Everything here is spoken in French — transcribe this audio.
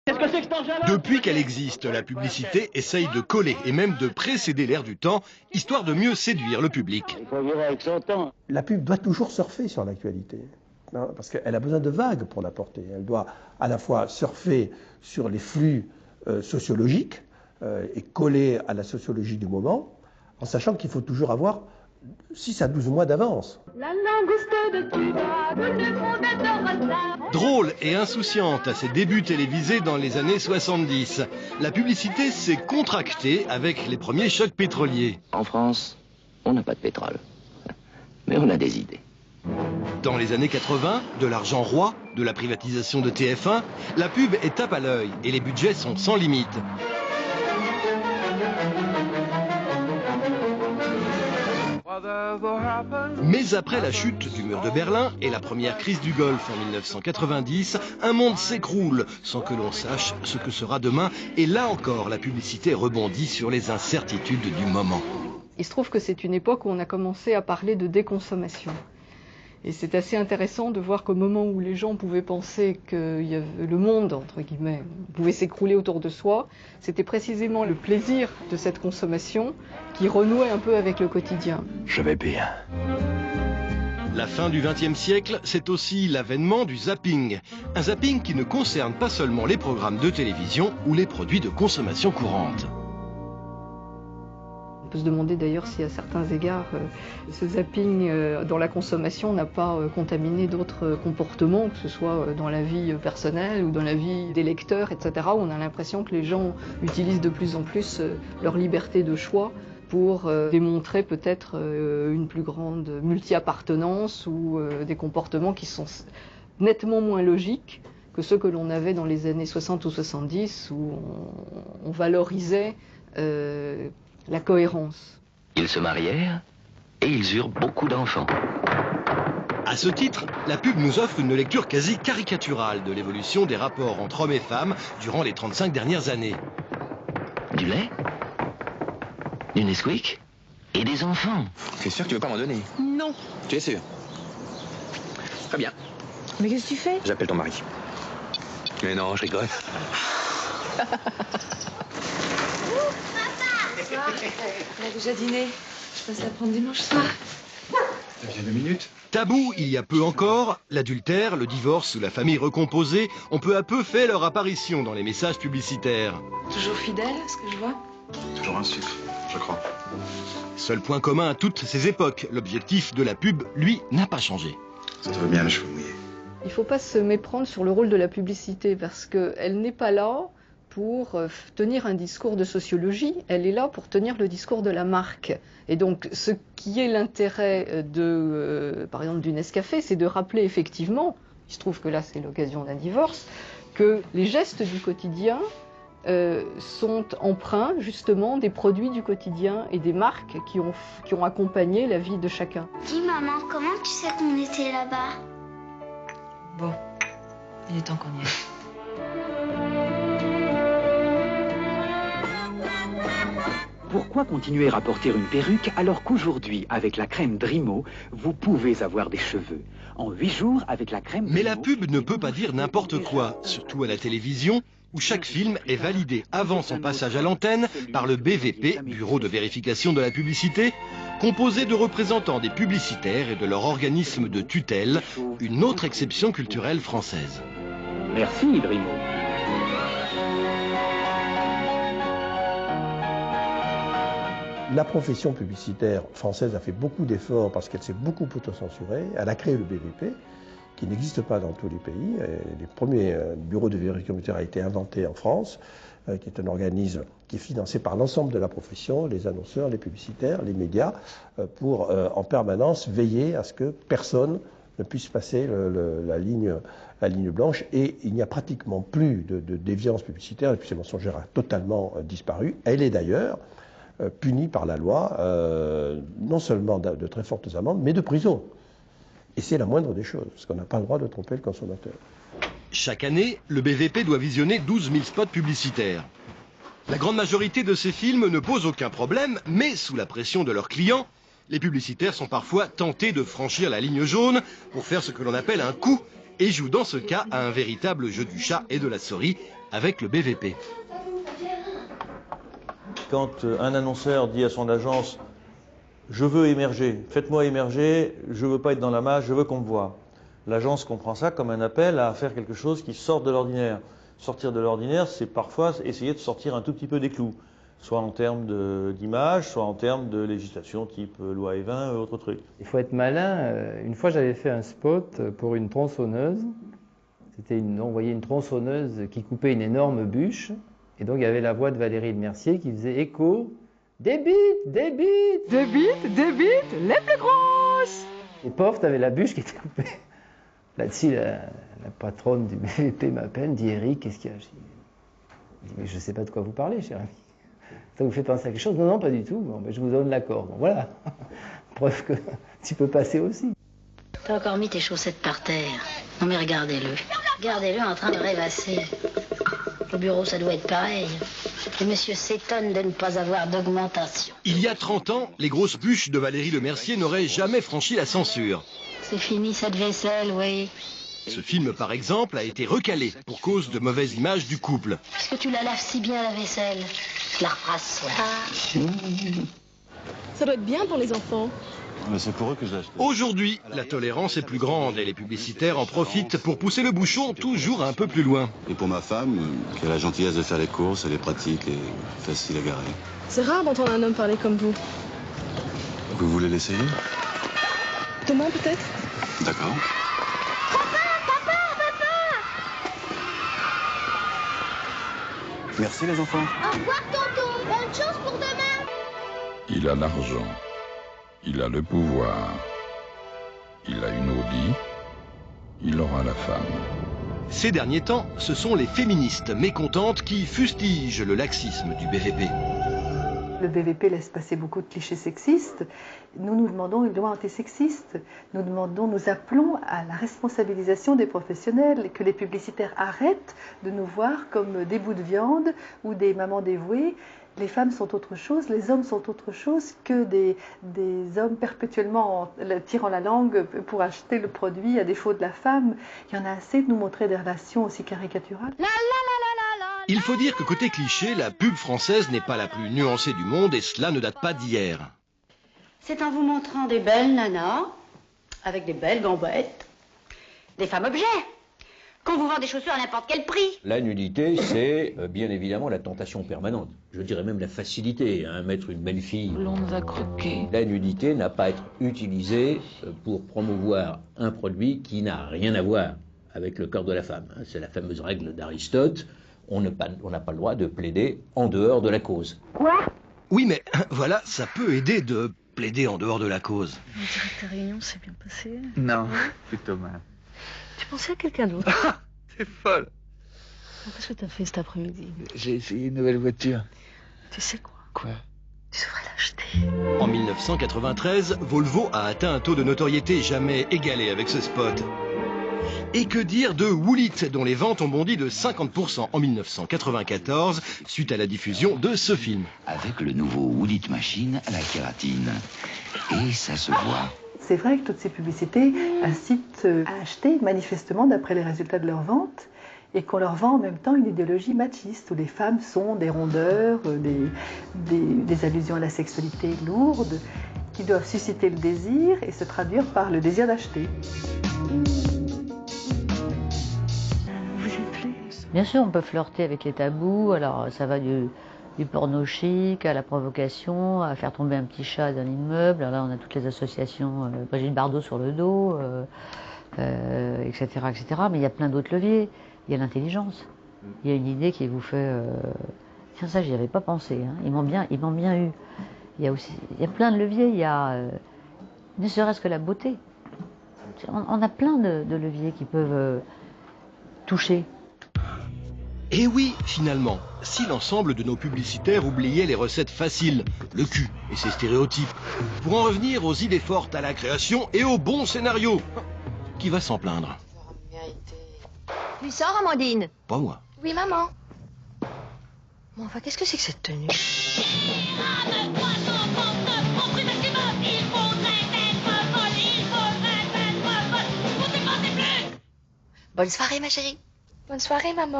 Qu'est-ce que c'est que cet engin-là ? Depuis qu'elle existe, la publicité essaye de coller et même de précéder l'air du temps, histoire de mieux séduire le public. Il faut vivre avec son temps. La pub doit toujours surfer sur l'actualité, hein, parce qu'elle a besoin de vagues pour la porter. Elle doit à la fois surfer sur les flux sociologiques et coller à la sociologie du moment, en sachant qu'il faut toujours avoir 6 à 12 mois d'avance. La langouste de Cuba, le fondateur hasard. Drôle et insouciante à ses débuts télévisés dans les années 70, la publicité s'est contractée avec les premiers chocs pétroliers. En France, on n'a pas de pétrole, mais on a des idées. Dans les années 80, de l'argent roi, de la privatisation de TF1, la pub est tape à l'œil et les budgets sont sans limite. Mais après la chute du mur de Berlin et la première crise du Golfe en 1990, un monde s'écroule sans que l'on sache ce que sera demain. Et là encore, la publicité rebondit sur les incertitudes du moment. Il se trouve que c'est une époque où on a commencé à parler de déconsommation. Et c'est assez intéressant de voir qu'au moment où les gens pouvaient penser que le monde, entre guillemets, pouvait s'écrouler autour de soi, c'était précisément le plaisir de cette consommation qui renouait un peu avec le quotidien. Je vais bien. La fin du XXe siècle, c'est aussi l'avènement du zapping. Un zapping qui ne concerne pas seulement les programmes de télévision ou les produits de consommation courante. On peut se demander d'ailleurs si à certains égards, ce zapping dans la consommation n'a pas contaminé d'autres comportements, que ce soit dans la vie personnelle ou dans la vie des lecteurs, etc., où on a l'impression que les gens utilisent de plus en plus leur liberté de choix pour démontrer peut-être une plus grande multi-appartenance ou des comportements qui sont nettement moins logiques que ceux que l'on avait dans les années 60 ou 70, où on valorisait la cohérence. Ils se marièrent et ils eurent beaucoup d'enfants. À ce titre, la pub nous offre une lecture quasi caricaturale de l'évolution des rapports entre hommes et femmes durant les 35 dernières années. Du lait, du Nesquik et des enfants. T'es sûr que tu veux pas m'en donner? Non. Tu es sûr? Très bien. Mais qu'est-ce que tu fais? J'appelle ton mari. Mais non, je rigole. On a déjà dîné. Je passe à prendre dimanche soir. Ça vient 2 minutes. Tabou il y a peu encore, l'adultère, le divorce ou la famille recomposée ont peu à peu fait leur apparition dans les messages publicitaires. Toujours fidèle, à ce que je vois. Toujours un sucre, je crois. Seul point commun à toutes ces époques, l'objectif de la pub, lui, n'a pas changé. Ça te va bien les cheveux mouillés. Il ne faut pas se méprendre sur le rôle de la publicité parce qu'elle n'est pas là pour tenir un discours de sociologie, elle est là pour tenir le discours de la marque. Et donc, ce qui est l'intérêt par exemple, du Nescafé, c'est de rappeler effectivement, il se trouve que là c'est l'occasion d'un divorce, que les gestes du quotidien sont empreints justement des produits du quotidien et des marques qui ont accompagné la vie de chacun. Dis maman, comment tu sais qu'on était là-bas? Bon, il est temps qu'on y aille. Pourquoi continuer à porter une perruque alors qu'aujourd'hui, avec la crème Drimo, vous pouvez avoir des cheveux? En 8 jours, avec la crème Mais Drimo, la pub ne peut pas dire n'importe quoi, surtout à la télévision, où chaque film est validé avant son passage à l'antenne par le BVP, Bureau de vérification de la publicité, composé de représentants des publicitaires et de leur organisme de tutelle, une autre exception culturelle française. Merci, Drimo. La profession publicitaire française a fait beaucoup d'efforts parce qu'elle s'est beaucoup autocensurée. Elle a créé le BVP, qui n'existe pas dans tous les pays. Les premiers bureaux de vérification publicitaire ont été inventés en France, qui est un organisme qui est financé par l'ensemble de la profession, les annonceurs, les publicitaires, les médias, pour en permanence veiller à ce que personne ne puisse passer la ligne blanche. Et il n'y a pratiquement plus de déviance publicitaire, la publicité mensongère a totalement disparu. Elle est d'ailleurs punie par la loi, non seulement de très fortes amendes, mais de prison. Et c'est la moindre des choses, parce qu'on n'a pas le droit de tromper le consommateur. Chaque année, le BVP doit visionner 12 000 spots publicitaires. La grande majorité de ces films ne pose aucun problème, mais sous la pression de leurs clients, les publicitaires sont parfois tentés de franchir la ligne jaune pour faire ce que l'on appelle un coup, et jouent dans ce cas à un véritable jeu du chat et de la souris avec le BVP. Quand un annonceur dit à son agence « Je veux émerger, faites-moi émerger, je ne veux pas être dans la masse, je veux qu'on me voie », l'agence comprend ça comme un appel à faire quelque chose qui sorte de l'ordinaire. Sortir de l'ordinaire, c'est parfois essayer de sortir un tout petit peu des clous, soit en termes d'image, soit en termes de législation type loi Evin ou autre truc. Il faut être malin. Une fois, j'avais fait un spot pour une tronçonneuse. On voyait une tronçonneuse qui coupait une énorme bûche. Et donc, il y avait la voix de Valérie Lemercier qui faisait écho. Des bites, des bites, des bites, des bites, les plus grosses. Et pof, t'avais la bûche qui était coupée. Là-dessus, la patronne du BVP m'appelle, me dit Eric, qu'est-ce qu'il y a? Je dis, mais je ne sais pas de quoi vous parlez, cher ami. Ça vous fait penser à quelque chose? Non, non, pas du tout. Bon, ben, je vous donne l'accord. Bon, voilà. Preuve que tu peux passer aussi. T'as encore mis tes chaussettes par terre. Non mais regardez-le. Regardez-le en train de rêvasser. Au bureau, ça doit être pareil. Le monsieur s'étonne de ne pas avoir d'augmentation. Il y a 30 ans, les grosses bûches de Valérie Lemercier n'auraient jamais franchi la censure. C'est fini cette vaisselle, oui. Ce film, par exemple, a été recalé pour cause de mauvaise image du couple. Puisque tu la laves si bien, la vaisselle, je la repasse soir. Ça doit être bien pour les enfants. Mais c'est pour eux que je l'ai acheté. Aujourd'hui, la tolérance est plus grande et les publicitaires en profitent pour pousser le bouchon toujours un peu plus loin. Et pour ma femme, qui a la gentillesse de faire les courses, elle est pratique et facile à garer. C'est rare d'entendre un homme parler comme vous. Vous voulez l'essayer? Thomas, peut-être? D'accord. Merci les enfants. Au revoir, tonton. Bonne chance pour demain. Il a l'argent. Il a le pouvoir. Il a une Audi. Il aura la femme. Ces derniers temps, ce sont les féministes mécontentes qui fustigent le laxisme du BVP. Le BVP laisse passer beaucoup de clichés sexistes. Nous demandons une loi antisexiste. Nous appelons à la responsabilisation des professionnels, que les publicitaires arrêtent de nous voir comme des bouts de viande ou des mamans dévouées. Les femmes sont autre chose, les hommes sont autre chose que des hommes perpétuellement tirant la langue pour acheter le produit à défaut de la femme. Il y en a assez de nous montrer des relations aussi caricaturales. Il faut dire que côté cliché, la pub française n'est pas la plus nuancée du monde et cela ne date pas d'hier. C'est en vous montrant des belles nanas, avec des belles gambettes, des femmes objets, qu'on vous vend des chaussures à n'importe quel prix. La nudité, c'est bien évidemment la tentation permanente. Je dirais même la facilité, hein, mettre une belle fille. L'on nous a croqué. La nudité n'a pas à être utilisée pour promouvoir un produit qui n'a rien à voir avec le corps de la femme. C'est la fameuse règle d'Aristote. On n'a pas le droit de plaider en dehors de la cause. Quoi? Oui, mais voilà, ça peut aider de plaider en dehors de la cause. On dirait que ta réunion s'est bien passée. Non, c'est Thomas. Tu pensais à quelqu'un d'autre? T'es folle. Qu'est-ce que t'as fait cet après-midi? J'ai essayé une nouvelle voiture. Tu sais quoi? Quoi? Tu devrais l'acheter. En 1993, Volvo a atteint un taux de notoriété jamais égalé avec ce spot. Et que dire de Woolit, dont les ventes ont bondi de 50% en 1994, suite à la diffusion de ce film. Avec le nouveau Woolit Machine à la kératine. Et ça se voit. C'est vrai que toutes ces publicités incitent à acheter manifestement d'après les résultats de leurs ventes et qu'on leur vend en même temps une idéologie machiste où les femmes sont des rondeurs, des allusions à la sexualité lourde qui doivent susciter le désir et se traduire par le désir d'acheter. Bien sûr, on peut flirter avec les tabous, alors ça va du porno chic à la provocation, à faire tomber un petit chat dans l'immeuble. Alors là, on a toutes les associations, Brigitte Bardot sur le dos, etc., etc. Mais il y a plein d'autres leviers. Il y a l'intelligence. Il y a une idée qui vous fait... Tiens, ça, j'y avais pas pensé. Hein. Ils m'ont bien eu. Il y a plein de leviers. Il y a ne serait-ce que la beauté. On a plein de leviers qui peuvent toucher. Et oui, finalement, si l'ensemble de nos publicitaires oubliaient les recettes faciles, le cul et ses stéréotypes, pour en revenir aux idées fortes à la création et aux bons scénarios, qui va s'en plaindre? Tu sors, Amandine? Pas moi. Oui, maman. Bon, enfin, qu'est-ce que c'est que cette tenue? Bonne soirée, ma chérie. Bonne soirée, maman.